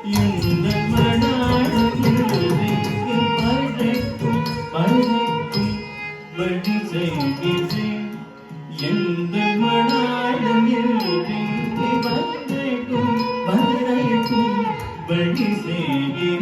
எந்த மணாளும் இன்றைக்கு பறக்கும் பறக்கும் வழி செய்கிறேன். எந்த மணாளும் இன்றைக்கு பறக்கும் பறக்கும் வழி செய்கிறேன்.